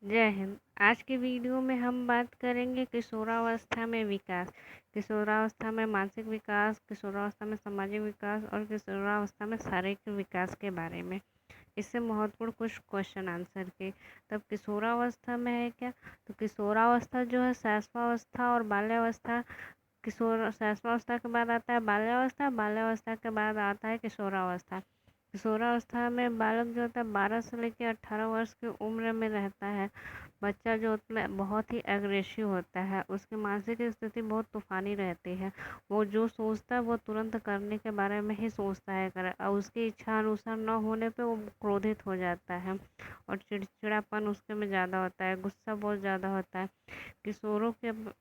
जय हिंद। आज की वीडियो में हम बात करेंगे किशोरावस्था में विकास, किशोरावस्था में मानसिक विकास, किशोरावस्था में सामाजिक विकास और किशोरावस्था में शारीरिक विकास के बारे में। इससे महत्वपूर्ण कुछ क्वेश्चन आंसर के। तब किशोरावस्था में है क्या? तो किशोरावस्था जो है शैशवावस्था और बाल्यावस्था। शैशवावस्था के बाद आता है बाल्यावस्था, बाल्यावस्था के बाद आता है किशोरावस्था। किशोरावस्था में बालक जो होता है 12 से लेकर 18 वर्ष की उम्र में रहता है। बच्चा जो होता है बहुत ही एग्रेसिव होता है, उसकी मानसिक स्थिति बहुत तूफानी रहती है। वो जो सोचता है वो तुरंत करने के बारे में ही सोचता है करे, और उसकी इच्छा अनुसार न होने पे वो क्रोधित हो जाता है और चिड़चिड़ापन उसके में ज़्यादा होता है, गुस्सा बहुत ज़्यादा होता है। किशोरों के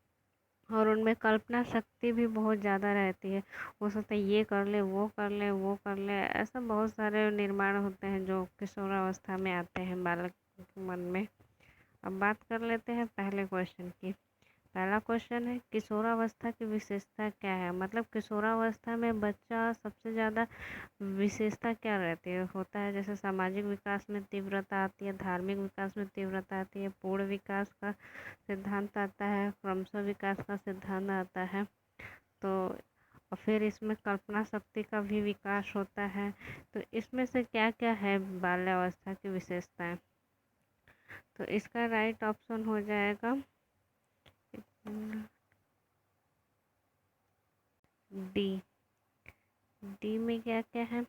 और उनमें कल्पना शक्ति भी बहुत ज़्यादा रहती है। वो सोचते हैं ये कर ले, वो कर ले, वो कर ले, ऐसा बहुत सारे निर्माण होते हैं जो किशोरावस्था में आते हैं बालक के मन में। अब बात कर लेते हैं पहले क्वेश्चन की। पहला क्वेश्चन है किशोरावस्था की विशेषता क्या है? मतलब किशोरावस्था में बच्चा सबसे ज़्यादा विशेषता क्या रहती है होता है? जैसे सामाजिक विकास में तीव्रता आती है, धार्मिक विकास में तीव्रता आती है, पूर्ण विकास का सिद्धांत आता है, क्रमशः विकास का सिद्धांत आता है। तो और फिर इसमें कल्पना शक्ति का भी विकास होता है। तो इसमें से क्या क्या है बाल्यावस्था की विशेषताएं? तो इसका राइट ऑप्शन हो जाएगा डी। डी में क्या क्या है?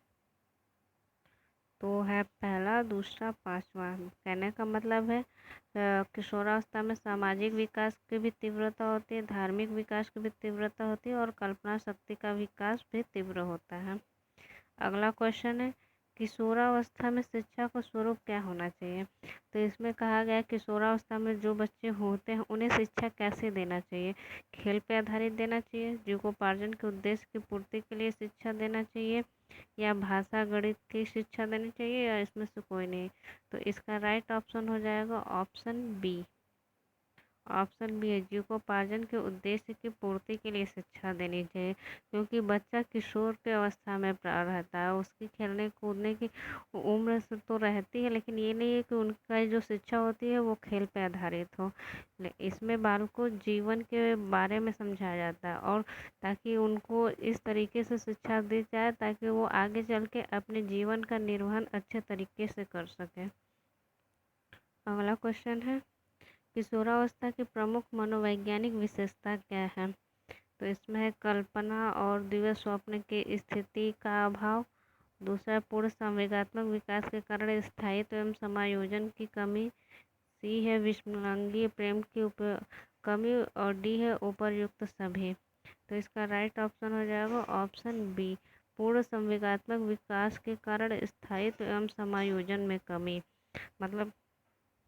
तो है पहला, दूसरा, पांचवा। कहने का मतलब है किशोरावस्था में सामाजिक विकास की भी तीव्रता होती है, धार्मिक विकास की भी तीव्रता होती है और कल्पना शक्ति का विकास भी तीव्र होता है। अगला क्वेश्चन है किशोरावस्था में शिक्षा का स्वरूप क्या होना चाहिए? तो इसमें कहा गया है किशोरावस्था में जो बच्चे होते हैं उन्हें शिक्षा कैसे देना चाहिए? खेल पे आधारित देना चाहिए, जीविकोपार्जन के उद्देश्य की पूर्ति के लिए शिक्षा देना चाहिए, या भाषा गणित की शिक्षा देनी चाहिए, या इसमें से कोई नहीं? तो इसका राइट ऑप्शन हो जाएगा ऑप्शन बी। ऑप्शन बी है जीविकोपार्जन के उद्देश्य की पूर्ति के लिए शिक्षा देनी चाहिए, क्योंकि बच्चा किशोर के अवस्था में रहता है, उसकी खेलने कूदने की उम्र से तो रहती है, लेकिन ये नहीं है कि उनका जो शिक्षा होती है वो खेल पे आधारित हो। इसमें बाल को जीवन के बारे में समझाया जाता है, और ताकि उनको इस तरीके से शिक्षा दी जाए ताकि वो आगे चल के अपने जीवन का निर्वहन अच्छे तरीके से कर सके। अगला क्वेश्चन है किशोरावस्था की प्रमुख मनोवैज्ञानिक विशेषता क्या है? तो इसमें है कल्पना और दिव्य स्वप्न की स्थिति का अभाव, दूसरा पूर्ण संवेगात्मक विकास के कारण स्थायित्व एवं समायोजन की कमी, सी है विषमलिंगी प्रेम की कमी, और डी है उपरयुक्त सभी। तो इसका राइट ऑप्शन हो जाएगा ऑप्शन बी, पूर्ण संवेगात्मक विकास के कारण स्थायित्व एवं समायोजन में कमी। मतलब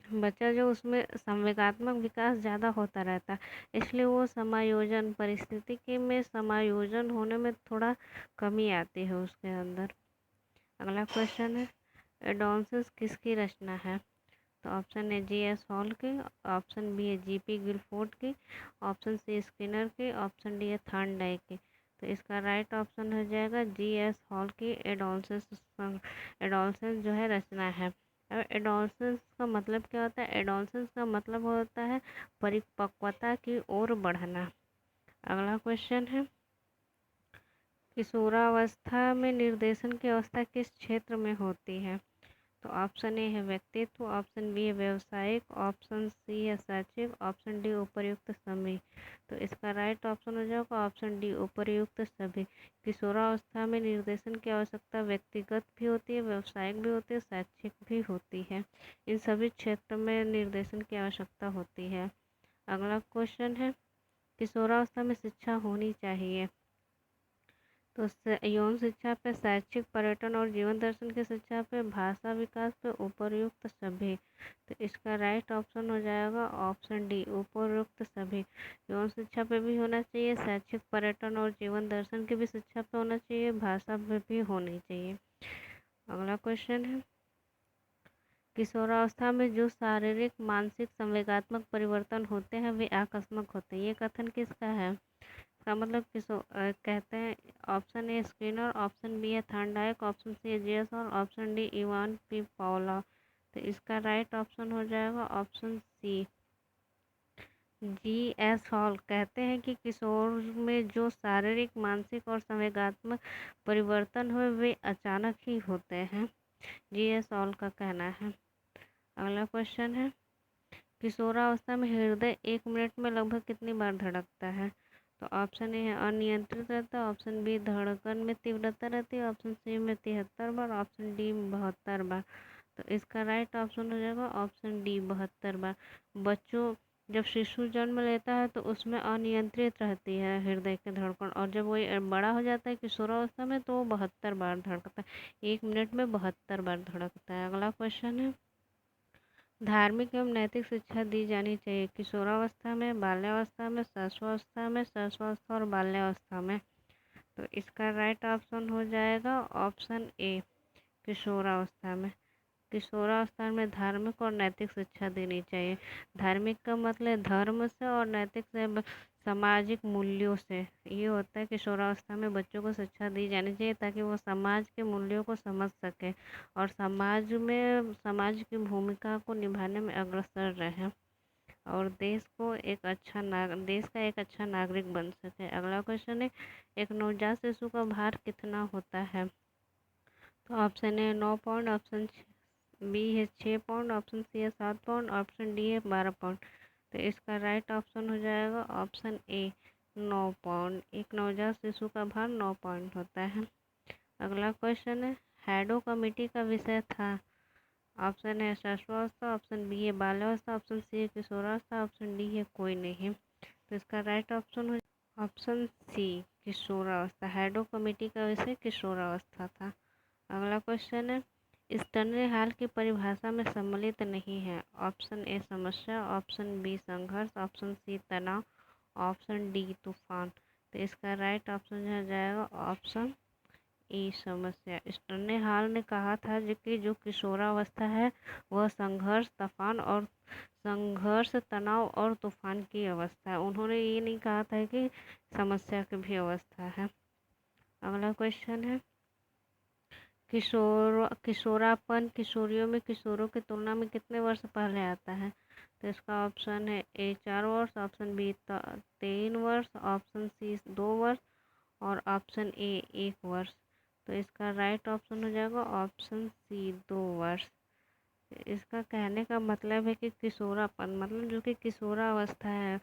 बच्चा जो उसमें संवेगात्मक विकास ज़्यादा होता रहता है, इसलिए वो समायोजन परिस्थिति के में समायोजन होने में थोड़ा कमी आती है उसके अंदर। अगला क्वेश्चन है एडोसेंस किसकी रचना है? तो ऑप्शन है जी एस हॉल की, ऑप्शन बी है जी पी गिलफोर्ड की, ऑप्शन सी स्किनर की, ऑप्शन डी है थॉर्नडाइक की। तो इसका राइट ऑप्शन हो जाएगा जी एस हॉल की एडोसेंस। एडोसेंस जो है रचना है। अब एडोसेंस का मतलब क्या होता है? एडोसेंस का मतलब होता है परिपक्वता की ओर बढ़ना। अगला क्वेश्चन है किशोरावस्था में निर्देशन की अवस्था किस क्षेत्र में होती है? तो ऑप्शन ए है व्यक्तित्व, ऑप्शन बी है व्यवसायिक, ऑप्शन सी है शैक्षिक, ऑप्शन डी उपर्युक्त सभी। तो इसका राइट ऑप्शन हो जाएगा ऑप्शन डी उपर्युक्त सभी। किशोरावस्था में निर्देशन की आवश्यकता व्यक्तिगत भी होती है, व्यवसायिक भी होती है, शैक्षिक भी होती है। इन सभी क्षेत्र में निर्देशन की आवश्यकता होती है। अगला क्वेश्चन है किशोरावस्था में शिक्षा होनी चाहिए? तो यौन शिक्षा पे, शैक्षिक, पर्यटन और जीवन दर्शन की शिक्षा पे, भाषा विकास पे, उपर्युक्त सभी। तो इसका राइट ऑप्शन हो जाएगा ऑप्शन डी उपर्युक्त सभी। यौन शिक्षा पे भी होना चाहिए, शैक्षिक, पर्यटन और जीवन दर्शन की भी शिक्षा पे होना चाहिए, भाषा पे भी होनी चाहिए। अगला क्वेश्चन है किशोरावस्था में जो शारीरिक, मानसिक, संवेगात्मक परिवर्तन होते हैं वे आकस्मिक होते हैं, ये कथन किसका है? इसका मतलब कहते हैं option A Skinner, option B है थॉर्नडाइक, ऑप्शन सी है जेस और option D Ivan P Pavlov. तो इसका राइट ऑप्शन हो जाएगा ऑप्शन सी। जी.एस. हॉल कहते हैं कि किशोर में जो शारीरिक, मानसिक और संवेगात्मक परिवर्तन हुए वे अचानक ही होते हैं। जी.एस. हॉल का कहना है। अगला क्वेश्चन है, किशोरावस्था में हृदय 1 मिनट में लगभग कितनी बार धड़कता है? तो ऑप्शन ए है अनियंत्रित रहता है, ऑप्शन बी धड़कन में तीव्रता रहती है, ऑप्शन सी में 73 बार, ऑप्शन डी 72 बार। तो इसका राइट ऑप्शन हो जाएगा ऑप्शन डी 72 बार। बच्चों जब शिशु जन्म लेता है तो उसमें अनियंत्रित रहती है हृदय की धड़कन, और जब वो बड़ा हो जाता है किशोरावस्था में तो वो 72 बार धड़कता है। 1 मिनट में 72 बार धड़कता है। अगला क्वेश्चन है, धार्मिक एवं नैतिक शिक्षा दी जानी चाहिए किशोरावस्था में, बाल्यावस्था में, सहस्रावस्था और बाल्यावस्था में। तो इसका राइट ऑप्शन हो जाएगा ऑप्शन ए किशोरावस्था में। किशोरावस्था में धार्मिक और नैतिक शिक्षा देनी चाहिए। धार्मिक का मतलब धर्म से और नैतिक से सामाजिक मूल्यों से। ये होता है किशोरावस्था में बच्चों को शिक्षा दी जानी चाहिए ताकि वो समाज के मूल्यों को समझ सके और समाज की भूमिका को निभाने में अग्रसर रहें और देश का एक अच्छा नागरिक बन सके। अगला क्वेश्चन है, एक नवजात शिशु का भार कितना होता है? तो option A 9 pound, option B है 6 पाउंड, ऑप्शन सी है 7 पाउंड, ऑप्शन डी है 12 पाउंड। तो इसका राइट ऑप्शन हो जाएगा ऑप्शन ए 9 पाउंड। एक नवजात शिशु का भार 9 पाउंड होता है। अगला क्वेश्चन है, हैडो कमेटी का विषय था। ऑप्शन है शिशुअवस्था, ऑप्शन बी है बाल्यावस्था, ऑप्शन सी है किशोरावस्था, ऑप्शन डी है कोई नहीं। तो इसका राइट ऑप्शन हो ऑप्शन सी किशोरावस्था। हैडो कमेटी का विषय किशोरावस्था था। अगला क्वेश्चन है, स्तन्य हाल की परिभाषा में सम्मिलित नहीं है। ऑप्शन ए समस्या, ऑप्शन बी संघर्ष, ऑप्शन सी तनाव, ऑप्शन डी तूफान। तो इसका राइट ऑप्शन हो जाएगा ऑप्शन ई समस्या। स्तन्य हाल ने कहा था जो किशोरावस्था है वह संघर्ष, तनाव और तूफान की अवस्था है। उन्होंने ये नहीं कहा था कि समस्या की भी अवस्था है। अगला क्वेश्चन है, किशोरापन किशोरियों में किशोरों की तुलना में कितने वर्ष पहले आता है? तो इसका ऑप्शन है ए 4 वर्ष, ऑप्शन बी 3 वर्ष, ऑप्शन सी 2 वर्ष और ऑप्शन ए 1 वर्ष। तो इसका राइट ऑप्शन हो जाएगा ऑप्शन सी 2 वर्ष। इसका कहने का मतलब है कि किशोरापन मतलब जो कि किशोरावस्था है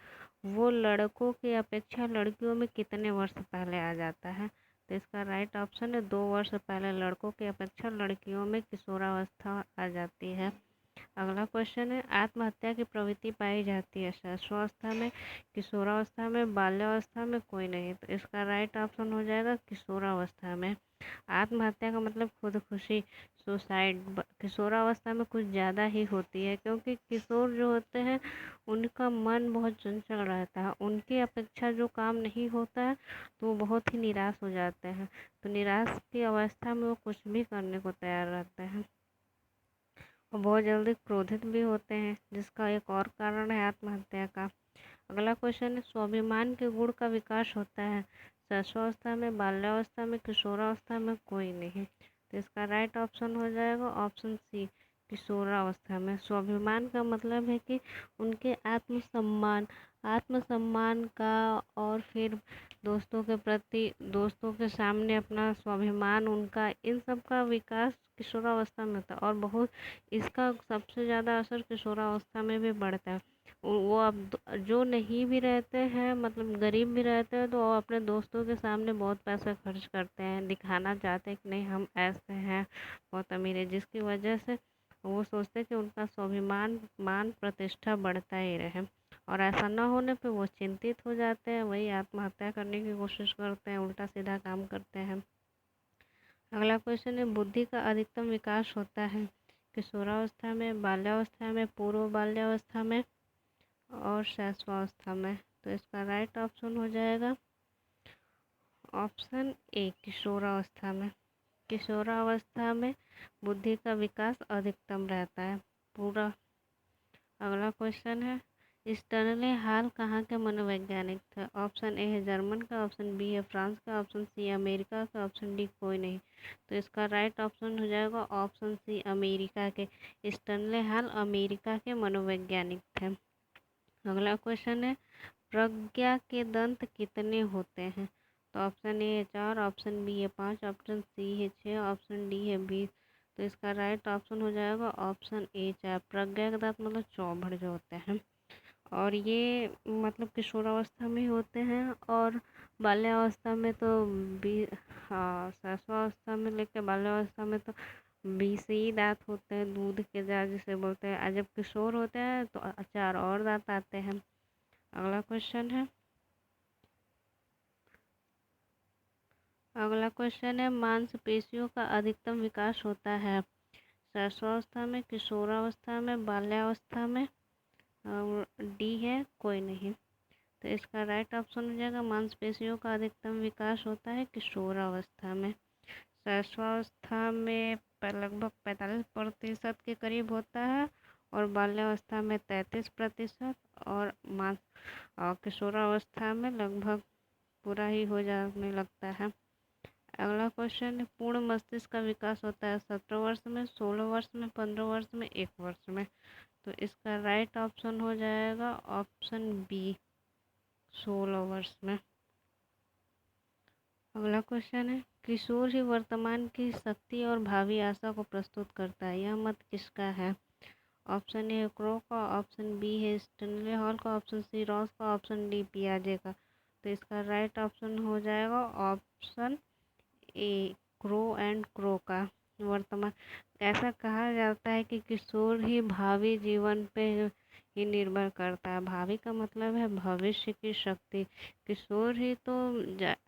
वो लड़कों की अपेक्षा लड़कियों में कितने वर्ष पहले आ जाता है? तो इसका राइट ऑप्शन है 2 वर्ष पहले लड़कों की अपेक्षा लड़कियों में किशोरावस्था आ जाती है। अगला क्वेश्चन है, आत्महत्या की प्रवृत्ति पाई जाती है शिशुअवस्था में, किशोरावस्था में, बाल्यावस्था में कोई नहीं। तो इसका राइट ऑप्शन हो जाएगा किशोरावस्था में। आत्महत्या का मतलब खुदकुशी, सुसाइड किशोरावस्था में कुछ ज़्यादा ही होती है क्योंकि किशोर जो होते हैं उनका मन बहुत चंचल रहता है, उनकी अपेक्षा जो काम नहीं होता है तो वो बहुत ही निराश हो जाते हैं। तो निराश की अवस्था में वो कुछ भी करने को तैयार रहते हैं और बहुत जल्दी क्रोधित भी होते हैं, जिसका एक और कारण है आत्महत्या का। अगला क्वेश्चन है, स्वाभिमान के गुण का विकास होता है शिशुअवस्था में, बाल्यावस्था में, किशोरावस्था में कोई नहीं। तो इसका राइट ऑप्शन हो जाएगा ऑप्शन सी किशोरावस्था में। स्वाभिमान का मतलब है कि उनके आत्मसम्मान का और फिर दोस्तों के सामने अपना स्वाभिमान उनका इन सब का विकास किशोरावस्था में होता है और बहुत इसका सबसे ज़्यादा असर किशोरावस्था में भी बढ़ता है। वो अब जो नहीं भी रहते हैं मतलब गरीब भी रहते हैं तो वो अपने दोस्तों के सामने बहुत पैसा खर्च करते हैं, दिखाना चाहते हैं कि नहीं हम ऐसे हैं, बहुत अमीर है, जिसकी वजह से वो सोचते हैं कि उनका स्वाभिमान मान प्रतिष्ठा बढ़ता ही रहे और ऐसा ना होने पे वो चिंतित हो जाते हैं, वही आत्महत्या करने की कोशिश करते हैं, उल्टा सीधा काम करते हैं। अगला क्वेश्चन है, बुद्धि का अधिकतम विकास होता है किशोरावस्था में, बाल्यावस्था में, पूर्व बाल्यावस्था में और शैशवावस्था में। तो इसका राइट ऑप्शन हो जाएगा ऑप्शन ए किशोरावस्था में। किशोरावस्था में बुद्धि का विकास अधिकतम रहता है पूरा। अगला क्वेश्चन है, स्टर्नले हाल कहाँ के मनोवैज्ञानिक थे? ऑप्शन ए है जर्मन का, ऑप्शन बी है फ्रांस का, ऑप्शन सी अमेरिका का, ऑप्शन डी कोई नहीं। तो इसका राइट ऑप्शन हो जाएगा ऑप्शन सी अमेरिका के। स्टर्नले हाल अमेरिका के मनोवैज्ञानिक थे। अगला क्वेश्चन है प्रज्ञा के दंत कितने होते हैं? तो ऑप्शन ए है 4, ऑप्शन बी है 5, ऑप्शन सी है 6, ऑप्शन डी है 20। तो इसका राइट ऑप्शन हो जाएगा ऑप्शन ए 4। प्रज्ञा के दांत मतलब चौभड़ जो होते हैं, और ये मतलब किशोरावस्था में होते हैं, और बाल्यावस्था में तो हाँ शैशवावस्था में लेकर बाल्यावस्था में तो 20 ही दांत होते हैं, दूध के जार जिसे बोलते हैं। और जब किशोर होते हैं तो 4 और दांत आते हैं। अगला क्वेश्चन है मांसपेशियों का अधिकतम विकास होता है शैशवावस्था में, किशोरावस्था में, बाल्यावस्था में, और डी है कोई नहीं। तो इसका राइट ऑप्शन हो जाएगा मांसपेशियों का अधिकतम विकास होता है किशोरावस्था में। शैशवावस्था में लगभग 45% के करीब होता है, और बाल्यावस्था में 33%, और किशोरावस्था में लगभग पूरा ही हो जाने लगता है। अगला क्वेश्चन है पूर्ण मस्तिष्क का विकास होता है 17 वर्ष में, 16 वर्ष में, 15 वर्ष में, 1 वर्ष में। तो इसका राइट ऑप्शन हो जाएगा ऑप्शन बी 16 वर्ष में। अगला क्वेश्चन है किशोर ही वर्तमान की शक्ति और भावी आशा को प्रस्तुत करता है, यह मत किसका है? ऑप्शन ए है क्रो का, ऑप्शन बी है स्टैनले हॉल का, ऑप्शन सी रॉस का, ऑप्शन डी पियाजे का। तो इसका राइट ऑप्शन हो जाएगा option A crow and crow का। वर्तमान ऐसा कहा जाता है कि किशोर ही भावी जीवन पे ही निर्भर करता है। भावी का मतलब है भविष्य की शक्ति। किशोर ही तो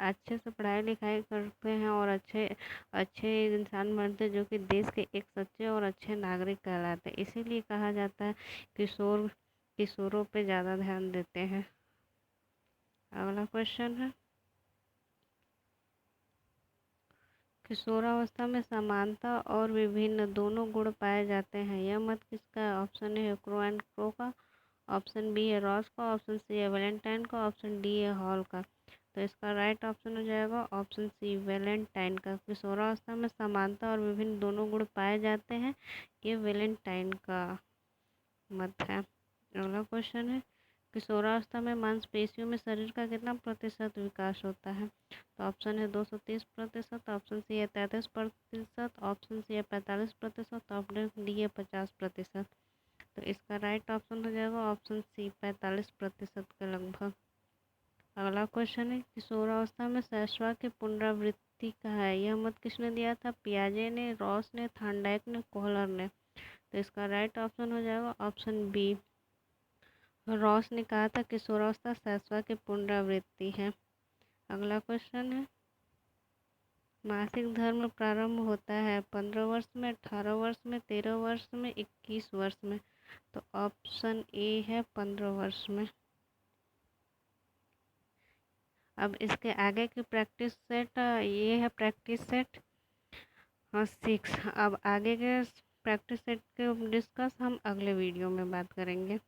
अच्छे से पढ़ाई लिखाई करते हैं और अच्छे अच्छे इंसान बनते हैं, जो कि देश के एक सच्चे और अच्छे नागरिक कहलाते हैं। इसीलिए कहा जाता है किशोरों पे ज़्यादा ध्यान देते हैं। अगला क्वेश्चन है किशोरावस्था में समानता और विभिन्न दोनों गुण पाए जाते हैं, यह मत किसका है? ऑप्शन ए है क्रो एंड क्रो का, ऑप्शन बी है रॉस का, ऑप्शन सी है वैलेंटाइन का, ऑप्शन डी है हॉल का। तो इसका राइट ऑप्शन हो जाएगा ऑप्शन सी वैलेंटाइन का। किशोरावस्था में समानता और विभिन्न दोनों गुण पाए जाते हैं, ये वैलेंटाइन का मत है। अगला क्वेश्चन है किशोरावस्था में मांसपेशियों में शरीर का कितना प्रतिशत विकास होता है? तो ऑप्शन है 230%, ऑप्शन सी है 33%, ऑप्शन सी है 45%, ऑप्शन डी है 50%। तो इसका राइट ऑप्शन हो जाएगा ऑप्शन सी 45% के लगभग। अगला क्वेश्चन है किशोरावस्था में शैशवा की पुनरावृत्ति का है, यह मत किसने दिया था? पियाजे ने, रॉस ने, थांडाइक ने, कोहलर ने। तो इसका राइट ऑप्शन हो जाएगा ऑप्शन बी। रॉस ने कहा था किशोरावस्था शैशवा की पुनरावृत्ति है। अगला क्वेश्चन है मासिक धर्म प्रारंभ होता है 15 वर्ष में, 18 वर्ष में, 13 वर्ष में, 21 वर्ष में। तो ऑप्शन ए है 15 वर्ष में। अब इसके आगे की प्रैक्टिस सेट ये है प्रैक्टिस सेट 6। अब आगे के प्रैक्टिस सेट के डिस्कस हम अगले वीडियो में बात करेंगे।